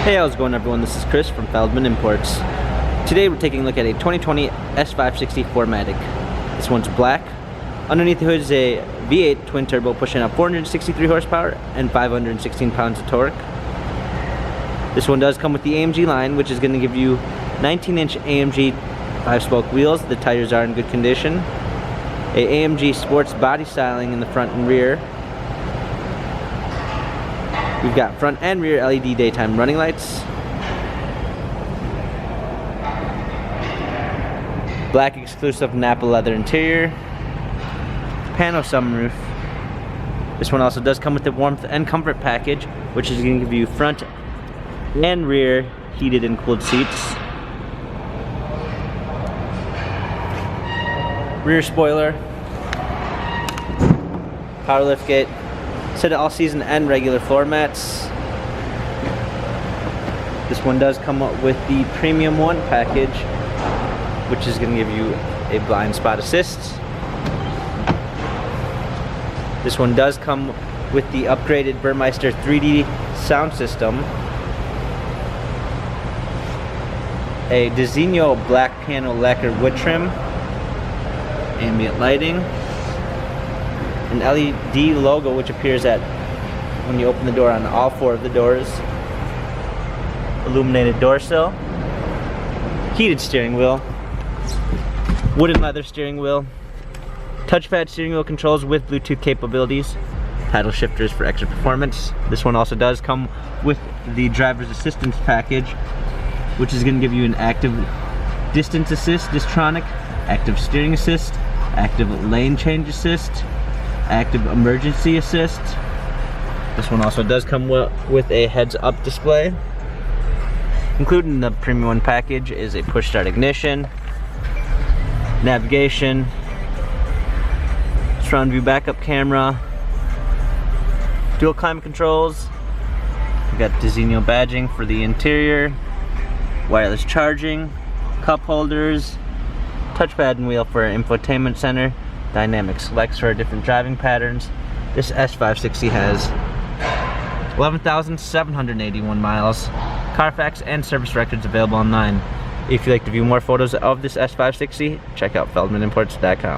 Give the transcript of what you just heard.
Hey, how's it going, everyone? This is Chris from Feldmann Imports. Today we're taking a look at a 2020 S560 4MATIC. This one's black. Underneath the hood is a V8 twin turbo pushing out 463 horsepower and 516 pounds of torque. This one does come with the AMG line, which is going to give you 19-inch AMG 5-spoke wheels. The tires are in good condition. A AMG sports body styling in the front and rear. We've got front and rear LED daytime running lights. Black exclusive Napa leather interior. Pano sunroof. This one also does come with the warmth and comfort package, which is going to give you front and rear heated and cooled seats. Rear spoiler. Power liftgate. Set of all-season and regular floor mats. This one does come up with the Premium 1 package, which is going to give you a blind spot assist. This one does come with the upgraded Burmeister 3D sound system, a Designo black panel lacquer wood trim, ambient lighting, an LED logo which appears when you open the door on all 4 of the doors, illuminated door sill, heated steering wheel, wooden leather steering wheel, touchpad steering wheel controls with Bluetooth capabilities, paddle shifters for extra performance. This one also does come with the driver's assistance package, which is going to give you an active distance assist, Distronic, active steering assist, active lane change assist, active emergency assist. This one also does come with a heads-up display. Included in the Premium 1 package is a push-start ignition, navigation, surround view backup camera, dual climate controls. We got Designo badging for the interior, wireless charging, cup holders, touchpad and wheel for our infotainment center, dynamic selects for our different driving patterns. This S560 has 11,781 miles. Carfax and service records available online. If you'd like to view more photos of this S560, check out feldmanimports.com.